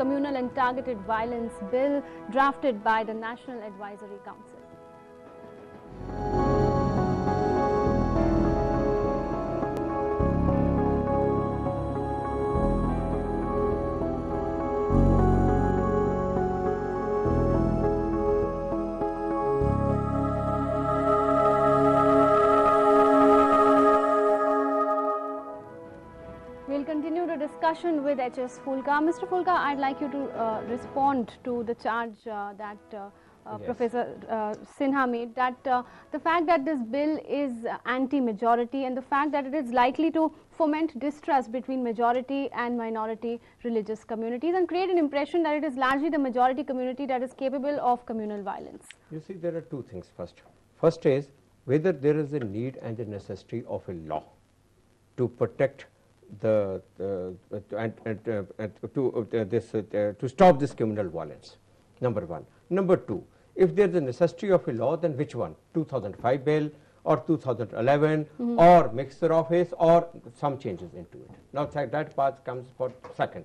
Communal and Targeted Violence Bill drafted by the National Advisory Council. We'll continue the discussion with H.S. Phulka. Mr. Phulka, I'd like you to respond to the charge that Yes. Professor Sinha made, that the fact that this bill is anti-majority and the fact that it is likely to foment distrust between majority and minority religious communities and create an impression that it is largely the majority community that is capable of communal violence. You see, there are two things first. First is whether there is a need and a necessity of a law to protect to stop this criminal violence, number one. Number two, if there is a necessity of a law, then which one? 2005 bill or 2011 or mixture of it or some changes into it. Now that part comes for second.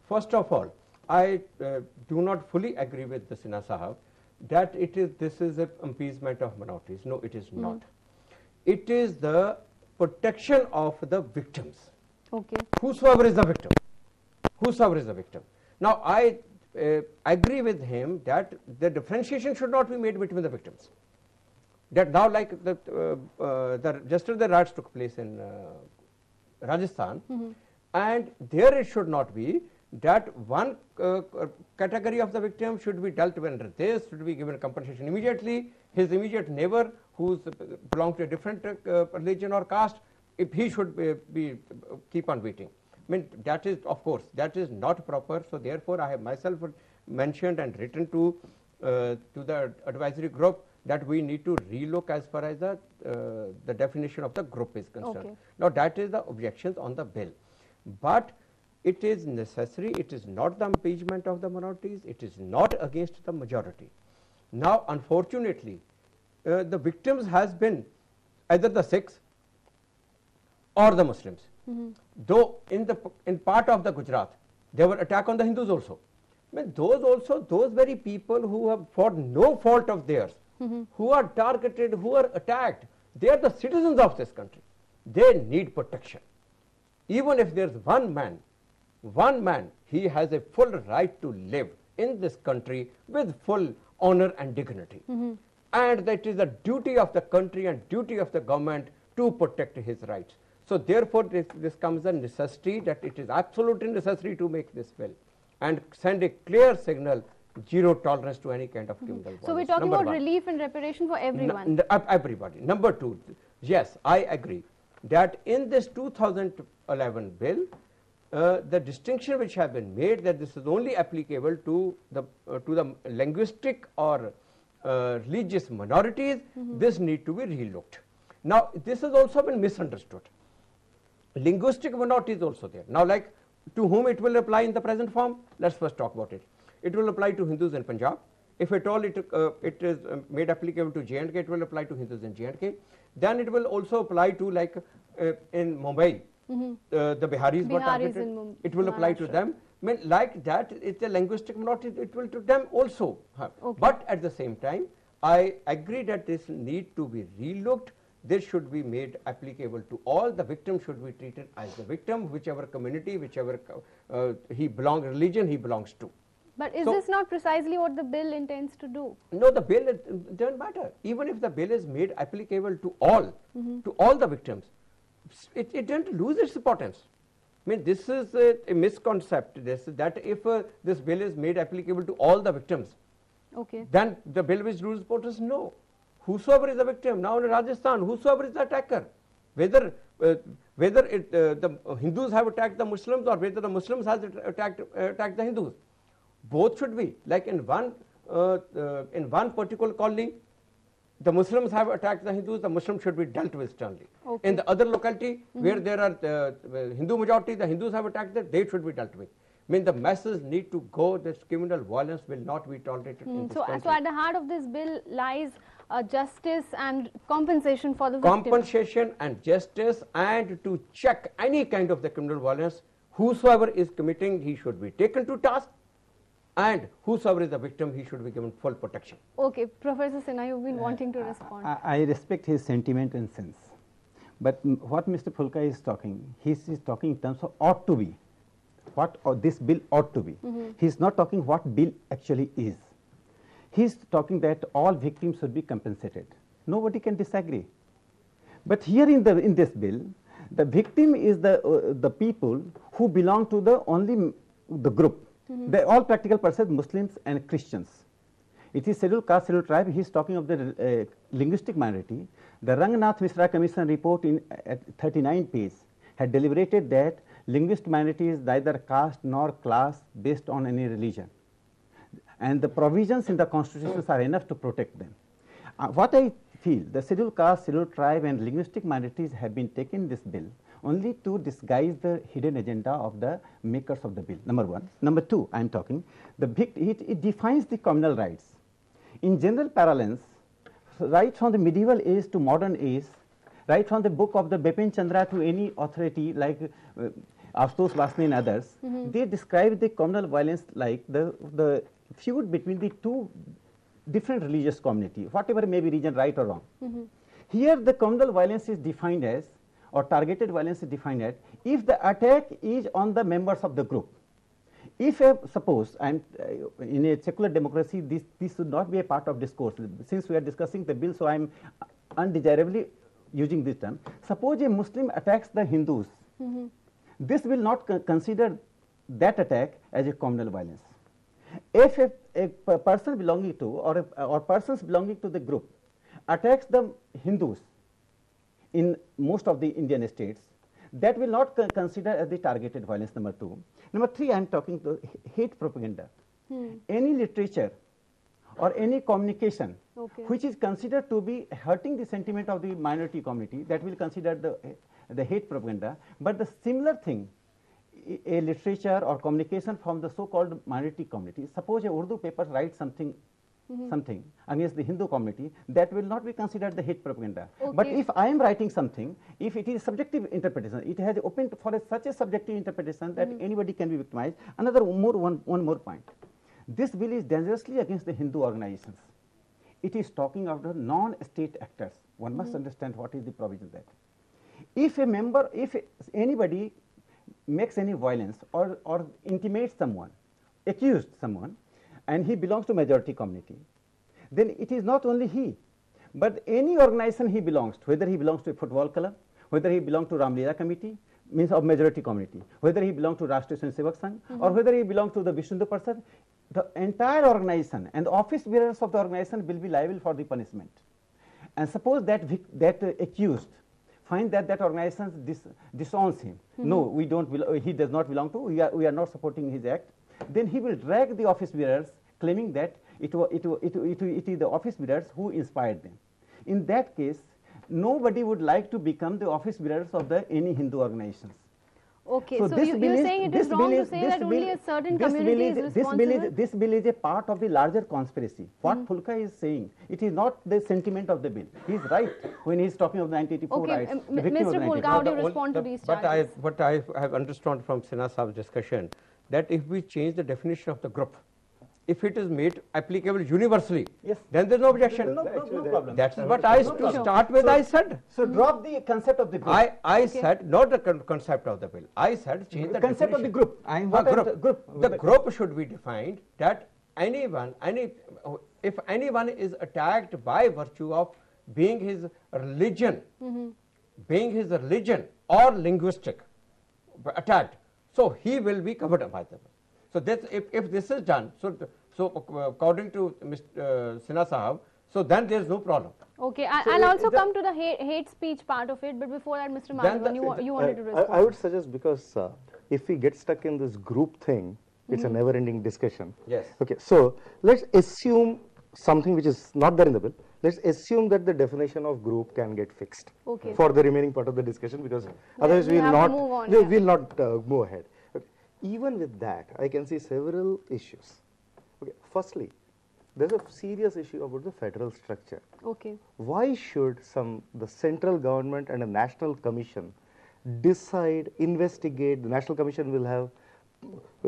First of all, I do not fully agree with the Sinha Sahab that this is an appeasement of minorities. No, it is not. It is the protection of the victims. Okay. Whosoever is the victim. Whosoever is the victim. Now I agree with him that the differentiation should not be made between the victims. That now, like yesterday the riots took place in Rajasthan, and there it should not be that one category of the victim should be dealt with under this, should be given compensation immediately. His immediate neighbor who belongs to a different religion or caste, if he should keep on waiting. I mean, that is, of course, that is not proper. So therefore, I have myself mentioned and written to the advisory group that we need to relook as far as the definition of the group is concerned. Okay. Now that is the objections on the bill, but it is necessary. It is not the impeachment of the minorities. It is not against the majority. Now, unfortunately, the victims has been either the Sikhs or the Muslims. Though in part of the Gujarat, there were attack on the Hindus also. I mean, those very people who have for no fault of theirs, who are targeted, who are attacked, they are the citizens of this country. They need protection. Even if there's one man, he has a full right to live in this country with full honor and dignity. And that is the duty of the country and duty of the government to protect his rights. So therefore, this comes a necessity that it is absolutely necessary to make this bill and send a clear signal, zero tolerance to any kind of criminal violence. So we're talking about relief and reparation for everyone. Everybody. Number two, yes, I agree that in this 2011 bill, the distinction which has been made that this is only applicable to the linguistic or religious minorities, this need to be relooked. Now, this has also been misunderstood. Linguistic minority is also there. Now, like to whom it will apply in the present form? Let's first talk about it. It will apply to Hindus in Punjab. If at all it is made applicable to J&K, it will apply to Hindus in J&K. Then it will also apply to, like in Mumbai, the Biharis were targeted. It will apply to them. I mean, like that, it's a linguistic minority, it will to them also. Okay. But at the same time, I agree that this need to be relooked. This should be made applicable to all. The victim should be treated as the victim, whichever community, whichever religion he belongs to. But is this not precisely what the bill intends to do? No, the bill doesn't matter. Even if the bill is made applicable to all the victims, it doesn't lose its importance. I mean, this is a misconcept. That if this bill is made applicable to all the victims, then the bill which loses importance. No. Whosoever is the victim, now in Rajasthan, whosoever is the attacker, whether the Hindus have attacked the Muslims or whether the Muslims has attacked the Hindus, both should be. Like in one particular colony, the Muslims have attacked the Hindus, the Muslims should be dealt with sternly. In the other locality where there are Hindu majority, the Hindus have attacked them, they should be dealt with. I mean, the message need to go that criminal violence will not be tolerated in this country. So at the heart of this bill lies justice and compensation for the victims. Compensation and justice, and to check any kind of the criminal violence. Whosoever is committing, he should be taken to task and whosoever is the victim, he should be given full protection. Okay, Professor Sinha, you've been wanting to respond. I respect his sentiment and sense, but what Mr. Phulka is talking, he is talking in terms of ought to be, what this bill ought to be. He is not talking what bill actually is. He is talking that all victims should be compensated. Nobody can disagree. But here in this bill, the victim is the people who belong to the group. They all practical persons, Muslims and Christians. It is scheduled caste, scheduled tribe. He is talking of the linguistic minority. The Rangnath Mishra Commission report at 39 pages had deliberated that linguistic minority is neither caste nor class based on any religion, and the provisions in the constitutions are enough to protect them. What I feel, the scheduled caste, scheduled tribe and linguistic minorities have been taken in this bill only to disguise the hidden agenda of the makers of the bill, number one. Number two, I am talking, it defines the communal rights. In general parlance, right from the medieval age to modern age, right from the book of the Bipin Chandra to any authority like Ashutosh Vasni and others, they describe the communal violence like the feud between the two different religious community, whatever may be region, right or wrong. Here the communal violence is defined as, or targeted violence is defined as, if the attack is on the members of the group. If suppose, and in a secular democracy, this should not be a part of discourse. Since we are discussing the bill, so I am undesirably using this term. Suppose a Muslim attacks the Hindus, this will not consider that attack as a communal violence. If a person belonging to or persons belonging to the group attacks the Hindus in most of the Indian states, that will not consider as the targeted violence, number two. Number three, I am talking to hate propaganda. Any literature or any communication which is considered to be hurting the sentiment of the minority community, that will consider the hate propaganda. But the similar thing, a literature or communication from the so-called minority community, suppose a Urdu paper writes something against the Hindu community, that will not be considered the hate propaganda. But if I am writing something, if it is subjective interpretation, it has opened for such a subjective interpretation that anybody can be victimized. One more point. This bill is dangerously against the Hindu organizations. It is talking of the non-state actors. One must understand what is the provision that. If anybody makes any violence or intimates someone, accused someone, and he belongs to majority community, then it is not only he, but any organization he belongs to, whether he belongs to a football club, whether he belongs to Ramlila committee, means of majority community, whether he belongs to Rashtriya Swayamsevak Sangh, or whether he belongs to the Vishnu Hindu Parishad, the entire organization and the office bearers of the organization will be liable for the punishment. And suppose that accused find that organization disowns him. No, we don't. He does not belong to. We are not supporting his act. Then he will drag the office bearers, claiming that it is the office bearers who inspired them. In that case, nobody would like to become the office bearers of any Hindu organizations. Okay, so you're saying it is wrong to say that only a certain community is responsible? This bill is a part of the larger conspiracy. What Phulka is saying, it is not the sentiment of the bill. He is right when he is talking of the 1984 rights. Mr. Phulka, how do you respond to these charges? But I have understood from Sinha Saab's discussion that if we change the definition of the group, if it is made applicable universally, then there is no objection. No problem. That is what I start with. I said. So drop the concept of the group. I said not the concept of the bill. I said change the concept of the group. The group should be defined that if anyone is attacked by virtue of being his religion, or linguistic attacked, so he will be covered by the bill. So if this is done, so according to Mr. Sinha Saab, so then there is no problem. Okay, I'll also come to the hate speech part of it, but before that, Mr. Madhavan, you wanted to respond. I would suggest, because if we get stuck in this group thing, it's a never-ending discussion. Yes. Okay, so let's assume something which is not there in the bill. Let's assume that the definition of group can get fixed for the remaining part of the discussion, because otherwise we will not move ahead. Even with that, I can see several issues. Okay, firstly, there's a serious issue about the federal structure. Okay. Why should the central government and a national commission decide, investigate? The national commission will have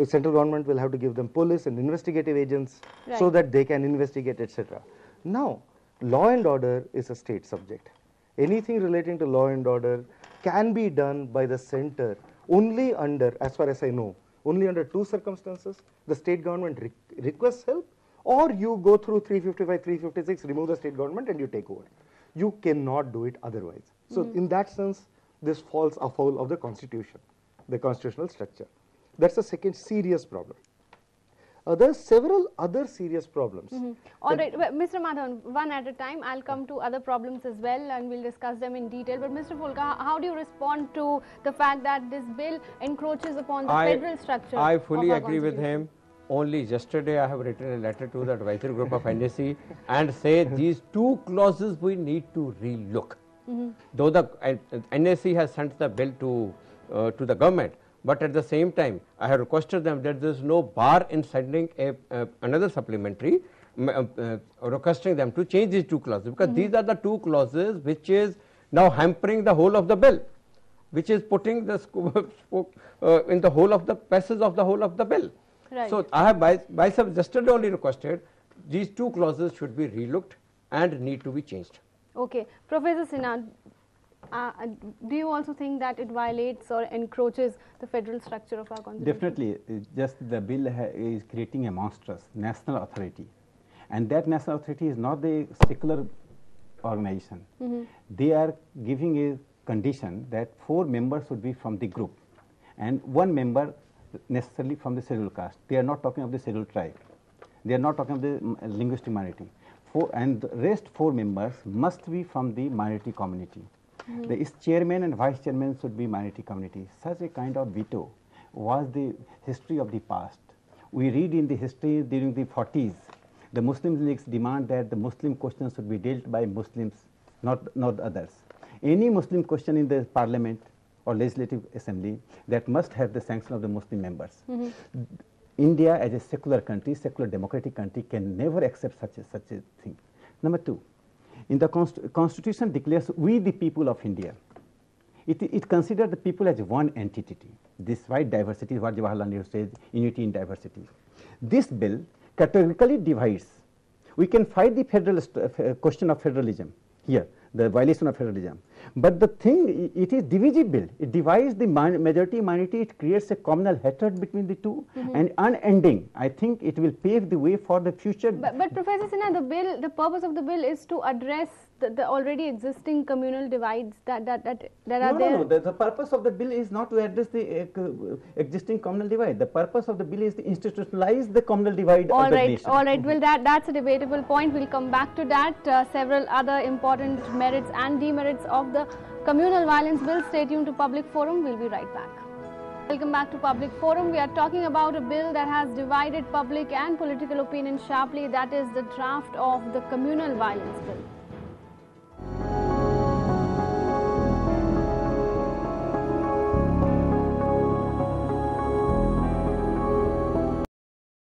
central government will have to give them police and investigative agents so that they can investigate, etc. Now, law and order is a state subject. Anything relating to law and order can be done by the center only under, as far as I know, only under two circumstances: the state government requests help, or you go through 355, 356, remove the state government and you take over. You cannot do it otherwise. So in that sense, this falls afoul of the constitution, the constitutional structure. That's the second serious problem. There are several other serious problems. All right, well, Mr. Madhavan, one at a time. I'll come to other problems as well and we'll discuss them in detail. But Mr. Phulka, how do you respond to the fact that this bill encroaches upon the federal structure? I fully agree with him. Only yesterday I have written a letter to the advisory group of NSE and say these two clauses we need to relook. Though the NSE has sent the bill to the government, but at the same time, I have requested them that there is no bar in sending another supplementary, requesting them to change these two clauses, because these are the two clauses which is now hampering the whole of the bill, which is putting the in the whole of the passage of the whole of the bill. Right. So I have myself yesterday only requested these two clauses should be relooked and need to be changed. Okay, Professor Sinha, do you also think that it violates or encroaches the federal structure of our constitution? Definitely, just the bill is creating a monstrous national authority, and that national authority is not the secular organization. They are giving a condition that 4 members should be from the group and 1 member necessarily from the scheduled caste. They are not talking of the scheduled tribe. They are not talking of the linguistic minority. And the rest 4 members must be from the minority community. The chairman and vice chairman should be minority community. Such a kind of veto was the history of the past. We read in the history during the 40s, the Muslim leagues demand that the Muslim question should be dealt by Muslims, not others. Any Muslim question in the parliament or legislative assembly, that must have the sanction of the Muslim members. India as a secular country, secular democratic country, can never accept such a thing. Number 2, in the constitution declares we the people of India. It considers the people as one entity. Despite diversity, what Jawaharlal Nehru says, unity in diversity. This bill categorically divides. We can fight the question of federalism here, the violation of federalism. But the thing, it is divisible. It divides the majority minority. It creates a communal hatred between the two and unending. I think it will pave the way for the future. But Professor Sinha, the purpose of the bill is to address the already existing communal divides that are there. No. The purpose of the bill is not to address the existing communal divide. The purpose of the bill is to institutionalize the communal divide of the nation. All right. Well, that's a debatable point. We'll come back to that. Several other important merits and demerits of the communal violence bill. Stay tuned to Public Forum. We'll be right back. Welcome back to Public Forum. We are talking about a bill that has divided public and political opinion sharply. That is the draft of the communal violence bill.